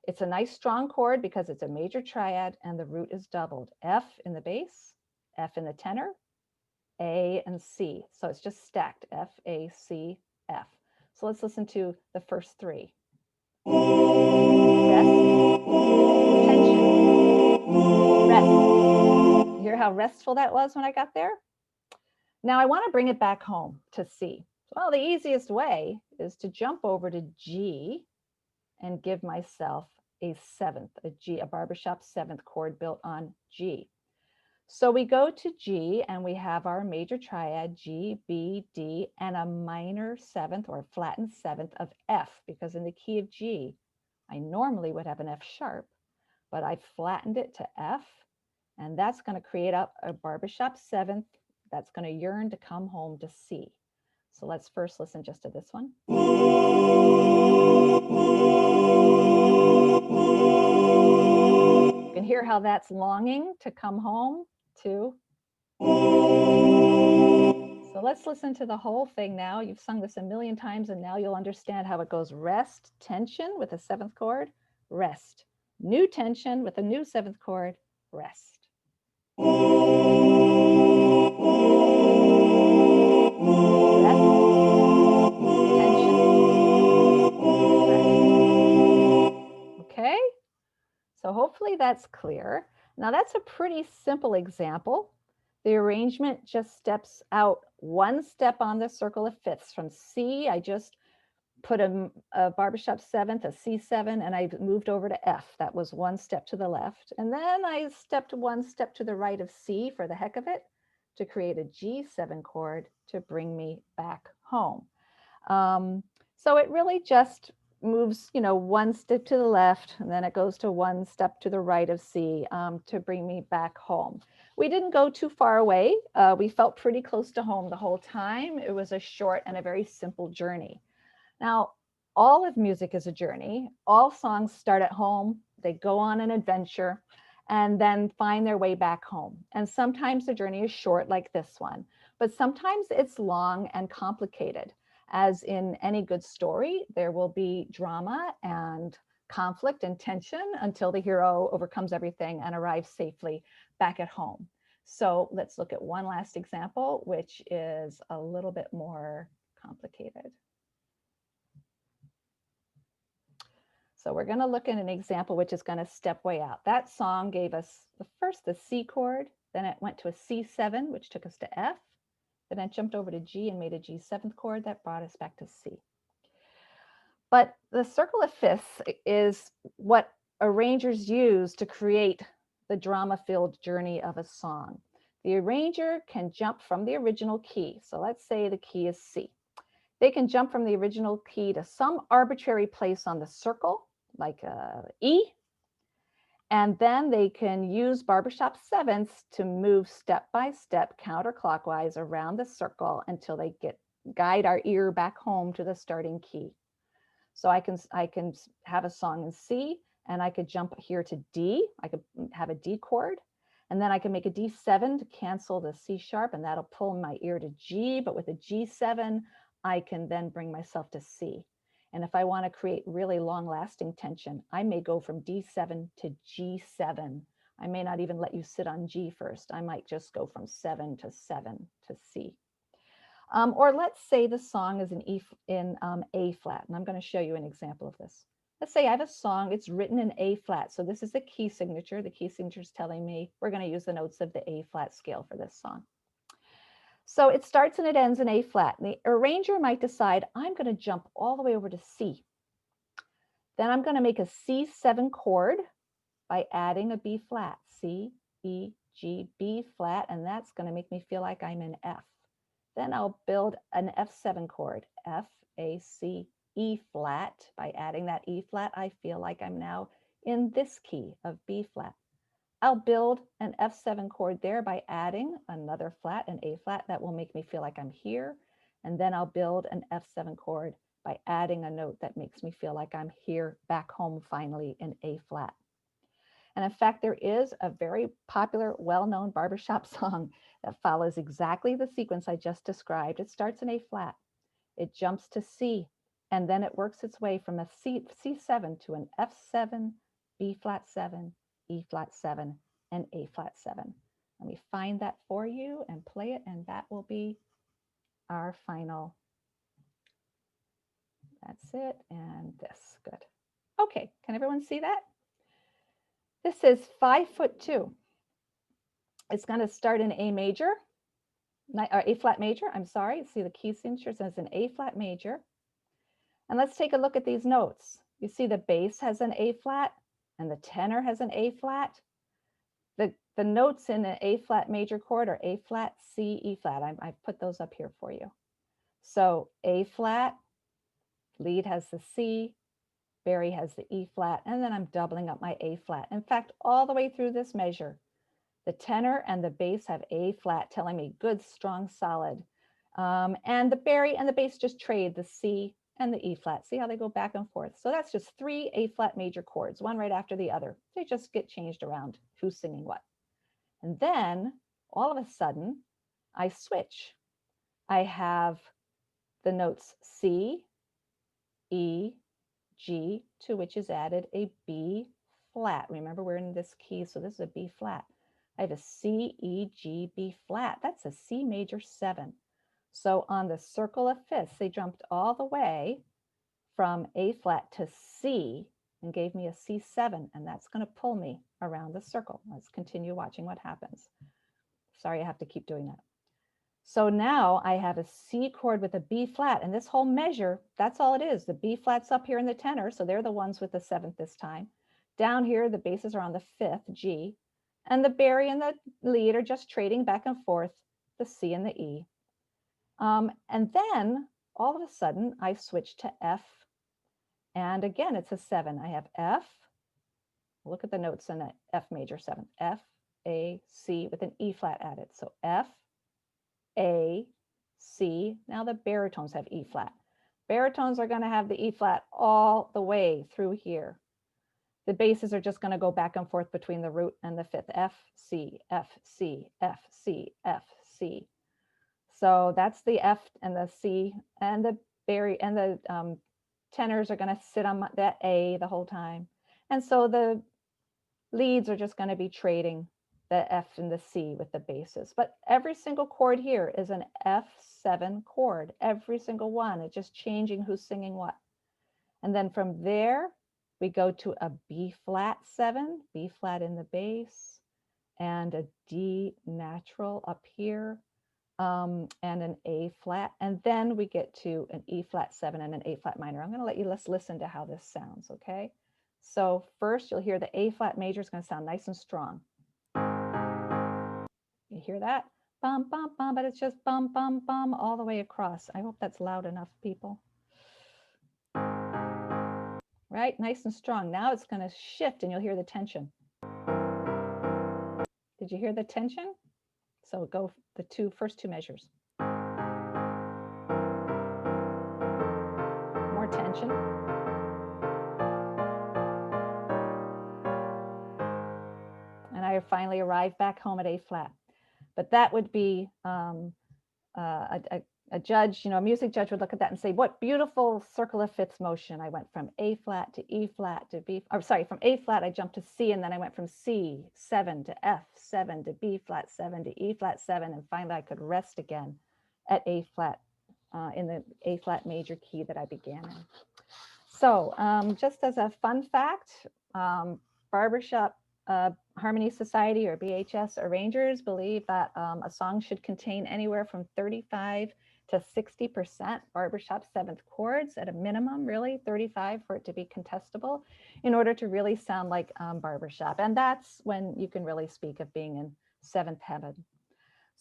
It's a nice strong chord because it's a major triad and the root is doubled. F in the bass, F in the tenor, A and C. So it's just stacked, F, A, C, F. So let's listen to the first three. Rest, tension, rest. You hear how restful that was when I got there? Now I want to bring it back home to C. Well, the easiest way is to jump over to G and give myself a 7th, a Barbershop 7th chord built on G. So we go to G and we have our major triad, G, B, D, and a minor 7th or flattened 7th of F, because in the key of G, I normally would have an F sharp, but I flattened it to F, and that's going to create up a Barbershop 7th that's going to yearn to come home to C. So let's first listen just to this one. You can hear how that's longing to come home to. So let's listen to the whole thing now. You've sung this a million times and now you'll understand how it goes. Rest, tension with a 7th chord, rest. New tension with a new 7th chord, rest. Okay, so hopefully that's clear. Now that's a pretty simple example. The arrangement just steps out one step on the circle of fifths. From C, I just put a Barbershop 7th, a C7, and I moved over to F. That was one step to the left. And then I stepped one step to the right of C for the heck of it to create a G7 chord to bring me back home. So it really just moves, one step to the left, and then it goes to one step to the right of C to bring me back home. We didn't go too far away. We felt pretty close to home the whole time. It was a short and a very simple journey. Now, all of music is a journey. All songs start at home, they go on an adventure, and then find their way back home. And sometimes the journey is short, like this one, but sometimes it's long and complicated. As in any good story, there will be drama and conflict and tension until the hero overcomes everything and arrives safely back at home. So let's look at one last example, which is a little bit more complicated. So we're going to look at an example which is going to step way out. That song gave us the C chord, then it went to a C7, which took us to F, then it jumped over to G and made a G7th chord that brought us back to C. But the circle of fifths is what arrangers use to create the drama-filled journey of a song. The arranger can jump from the original key. So let's say the key is C. They can jump from the original key to some arbitrary place on the circle, like E, and then they can use Barbershop 7th to move step by step counterclockwise around the circle until they guide our ear back home to the starting key. So I can have a song in C, and I could jump here to D. I could have a D chord, and then I can make a D7 to cancel the C sharp, and that'll pull my ear to G. But with a G7, I can then bring myself to C. And if I want to create really long-lasting tension, I may go from D7 to G7. I may not even let you sit on G first. I might just go from 7 to C. Or let's say the song is in A flat, and I'm going to show you an example of this. Let's say I have a song, it's written in A flat. So this is a key signature. The key signature is telling me we're going to use the notes of the A flat scale for this song. So it starts and it ends in A flat. And the arranger might decide, I'm going to jump all the way over to C. Then I'm going to make a C7 chord by adding a B flat, C, E, G, B flat, and that's going to make me feel like I'm in F. Then I'll build an F7 chord, F, A, C, E flat. By adding that E flat, I feel like I'm now in this key of B flat. I'll build an F7 chord there by adding another flat, an A flat, that will make me feel like I'm here. And then I'll build an F7 chord by adding a note that makes me feel like I'm here back home finally in A flat. And in fact, there is a very popular, well-known barbershop song that follows exactly the sequence I just described. It starts in A flat, it jumps to C, and then it works its way from a C7 to an F7, B flat 7, E flat 7, and A flat 7. Let me find that for you and play it, and that will be our final. That's it, and this, good. Okay, can everyone see that? This is 5'2". It's going to start in A major, or A flat major, I'm sorry. See the key signature says an A flat major. And let's take a look at these notes. You see the bass has an A flat and the tenor has an A flat. The notes in an A flat major chord are A flat, C, E flat. I've put those up here for you. So A flat, lead has the C, Barry has the E flat, and then I'm doubling up my A flat. In fact, all the way through this measure, the tenor and the bass have A flat, telling me good, strong, solid. And the Barry and the bass just trade the C and the E flat. See how they go back and forth? So that's just 3 A flat major chords, one right after the other. They just get changed around who's singing what. And then all of a sudden, I switch. I have the notes C, E, G, to which is added a B flat. Remember, we're in this key, so this is a B flat. I have a C, E, G, B flat. That's a C major 7. So on the circle of fifths, they jumped all the way from A flat to C and gave me a C7, and that's going to pull me around the circle. Let's continue watching what happens. Sorry, I have to keep doing that. So now I have a C chord with a B flat, and this whole measure, that's all it is. The B flat's up here in the tenor, so they're the ones with the 7th this time. Down here, the basses are on the 5th, G, and the Barry and the lead are just trading back and forth, the C and the E. And then all of a sudden, I switch to F, and again, it's a 7. I have F, look at the notes in the F major 7th, F, A, C with an E flat added. So F, A, C, now the baritones have E flat. Baritones are going to have the E flat all the way through here. The basses are just going to go back and forth between the root and the fifth. F, C, F, C, F, C, F, C. So that's the F and the C, and the tenors are going to sit on that A the whole time. And so the leads are just going to be trading the F and the C with the basses. But every single chord here is an F7 chord, every single one. It's just changing who's singing what. And then from there, we go to a B flat 7, B flat in the bass, and a D natural up here, and an A flat. And then we get to an E flat 7 and an A flat minor. I'm going to let you listen to how this sounds, okay? So first you'll hear the A flat major is going to sound nice and strong. You hear that? Bum, bum, bum, but it's just bum, bum, bum all the way across. I hope that's loud enough, people. Right? Nice and strong. Now it's going to shift and you'll hear the tension. Did you hear the tension? So go the first two measures. More tension. And I finally arrived back home at A flat. But that would be a judge, a music judge would look at that and say, what beautiful circle of fifths motion. I went from A flat to E flat to B, or sorry, from A flat, I jumped to C, and then I went from C 7 to F 7 to B flat 7 to E flat 7. And finally I could rest again at A flat, in the A flat major key that I began in. So just as a fun fact, Barbershop Harmony Society, or BHS arrangers, believe that a song should contain anywhere from 35 to 60% Barbershop 7th chords at a minimum, really 35 for it to be contestable, in order to really sound like Barbershop. And that's when you can really speak of being in 7th heaven.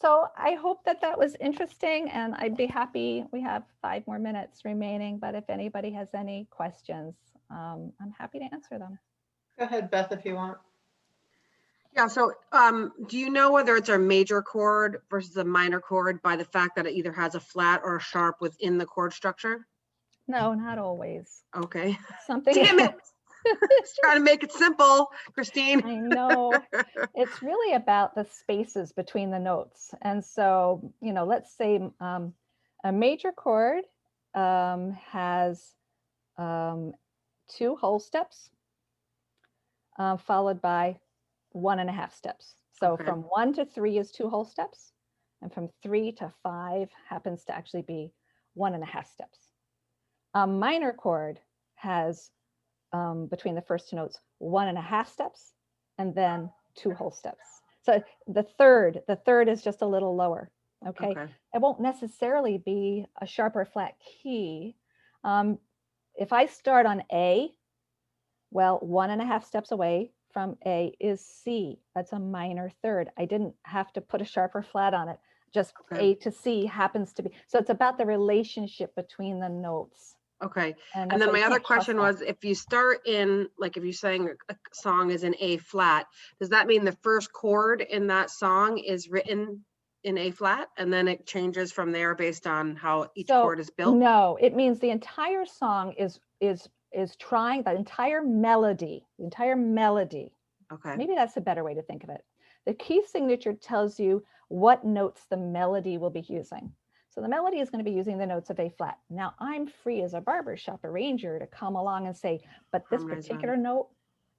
So I hope that that was interesting, and I'd be happy. We have 5 more minutes remaining, but if anybody has any questions, I'm happy to answer them. Go ahead, Beth, if you want. Yeah, so do you know whether it's a major chord versus a minor chord by the fact that it either has a flat or a sharp within the chord structure? No, not always. Okay. Something. Damn it. Just trying to make it simple, Christine. I know. It's really about the spaces between the notes. And so, let's say a major chord has 2 whole steps followed by 1.5 steps. So Okay. from 1 to 3 is 2 whole steps, and from 3 to 5 happens to actually be 1.5 steps. A minor chord has between the first 2 notes 1.5 steps and then 2 whole steps. So the third is just a little lower. Okay. It won't necessarily be a sharp or flat key. If I start on A, well, 1.5 steps away from A is C. That's a minor third. I didn't have to put a sharp or flat on it. Just A to C happens to be. So it's about the relationship between the notes. Okay. And then my you other can't trust question that. was, if you start in, like if you're saying a song is in A flat, does that mean the first chord in that song is written in A flat and then it changes from there based on how each chord is built? No, it means the entire song is trying, the entire melody. Okay. Maybe that's a better way to think of it. The key signature tells you what notes the melody will be using. So the melody is going to be using the notes of A flat. Now I'm free as a barbershop arranger to come along and say, but this particular note,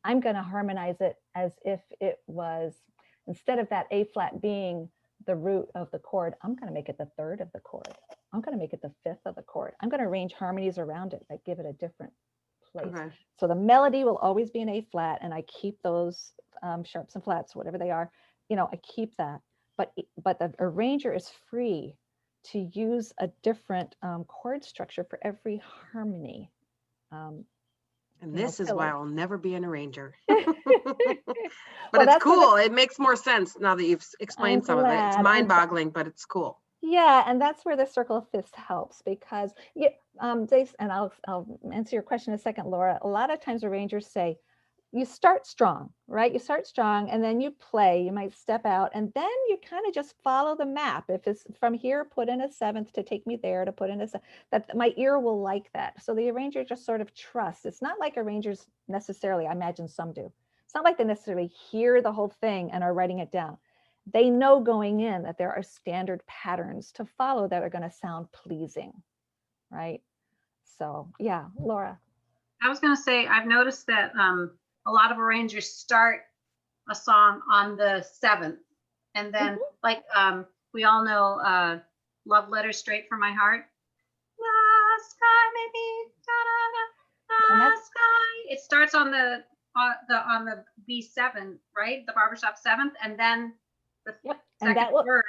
I'm going to harmonize it as if it was, instead of that A flat being the root of the chord, I'm going to make it the third of the chord. I'm going to make it the fifth of the chord. I'm going to arrange harmonies around it that give it a different place. Okay. So the melody will always be an A flat, and I keep those sharps and flats, whatever they are, I keep that. But the arranger is free to use a different chord structure for every harmony. And this is why I'll never be an arranger. Well, it's cool. It makes more sense now that you've explained some of it. It's mind-boggling, but it's cool. Yeah, and that's where the circle of fifths helps, because Dave, and I'll answer your question in a second, Laura. A lot of times arrangers say, you start strong, right? You start strong and then you play, you might step out and then you kind of just follow the map. If it's from here, put in a seventh to take me there, to put in a, that my ear will like that. So the arranger just sort of trusts. It's not like arrangers necessarily, I imagine some do. It's not like they necessarily hear the whole thing and are writing it down. They know going in that there are standard patterns to follow that are going to sound pleasing, right? So yeah, Laura. I was going to say, I've noticed that a lot of arrangers start a song on the 7th. And then like we all know Love Letter Straight from My Heart. The sky maybe, the sky. It starts on the B7, right? The Barbershop 7th, and then the And that will, word.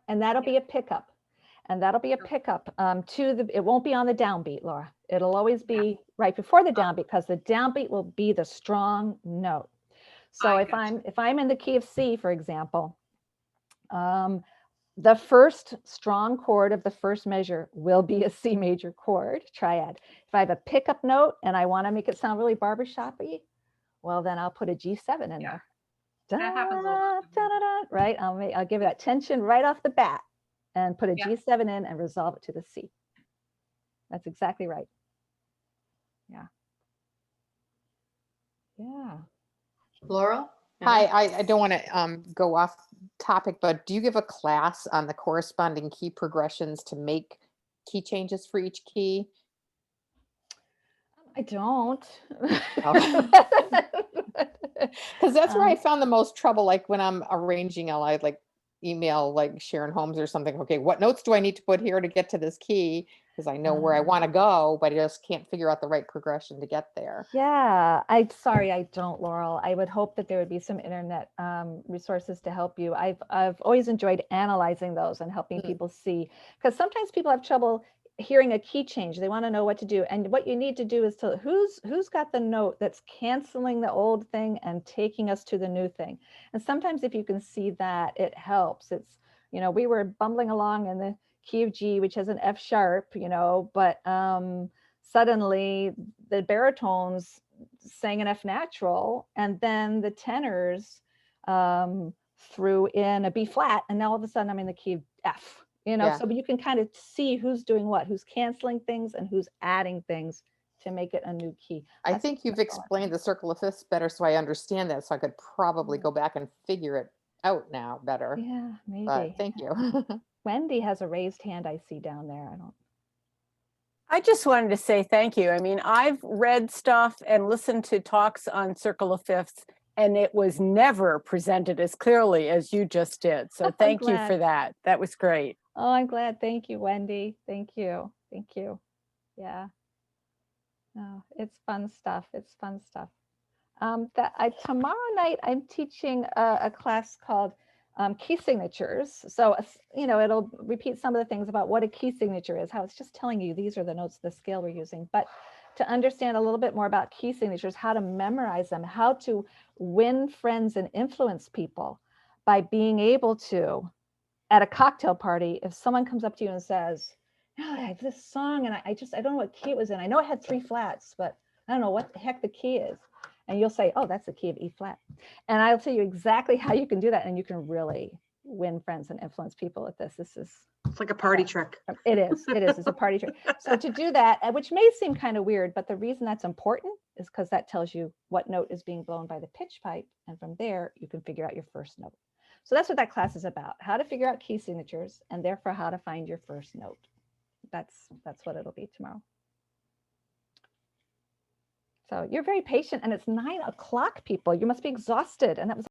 and that'll be a pickup. And that'll be a pickup to the, it won't be on the downbeat, Laura. It'll always be right before the downbeat, because the downbeat will be the strong note. So if I'm in the key of C, for example, the first strong chord of the first measure will be a C major chord, triad. If I have a pickup note and I want to make it sound really barbershop-y, well, then I'll put a G7 in there. That happens a lot. Right? I'll give it that tension right off the bat and put a G7 in and resolve it to the C. That's exactly right. Yeah. Yeah. Laurel? Hi, I don't want to go off topic, but do you give a class on the corresponding key progressions to make key changes for each key? I don't. Because that's where I found the most trouble. Like when I'm arranging, I'll like email like Sharon Holmes or something. Okay, what notes do I need to put here to get to this key? Because I know where I want to go, but I just can't figure out the right progression to get there. Yeah, I'm sorry, I don't, Laurel. I would hope that there would be some internet resources to help you. I've always enjoyed analyzing those and helping people see, because sometimes people have trouble hearing a key change. They want to know what to do, and what you need to do is to who's got the note that's canceling the old thing and taking us to the new thing. And sometimes if you can see that, it helps. It's, you know, we were bumbling along in the key of G, which has an F sharp, you know, but suddenly the baritones sang an F natural, and then the tenors threw in a B flat, and now all of a sudden I'm in the key of F. You know, so you can kind of see who's doing what, who's canceling things and who's adding things to make it a new key. I think you've explained the circle of fifths better, so I understand that. So I could probably go back and figure it out now better. Yeah, maybe. But thank you. Wendy has a raised hand I see down there. I just wanted to say thank you. I mean, I've read stuff and listened to talks on circle of fifths, and it was never presented as clearly as you just did. So thank you for that. That was great. Oh, I'm glad. Thank you, Wendy. Thank you. Thank you. Yeah. No, it's fun stuff. It's fun stuff. Tomorrow night, I'm teaching a class called key signatures. So, you know, it'll repeat some of the things about what a key signature is, how it's just telling you these are the notes of the scale we're using. But to understand a little bit more about key signatures, how to memorize them, how to win friends and influence people by being able to, at a cocktail party, if someone comes up to you and says, oh, I have this song and I don't know what key it was in. I know it had 3 flats, but I don't know what the heck the key is. And you'll say, oh, that's the key of E flat. And I'll tell you exactly how you can do that. And you can really win friends and influence people with this. It's like a party trick. It is. It's a party trick. So to do that, which may seem kind of weird, but the reason that's important is because that tells you what note is being blown by the pitch pipe. And from there, you can figure out your first note. So that's what that class is about, how to figure out key signatures and therefore how to find your first note. That's what it'll be tomorrow. So you're very patient, and it's 9 o'clock, people. You must be exhausted. And that was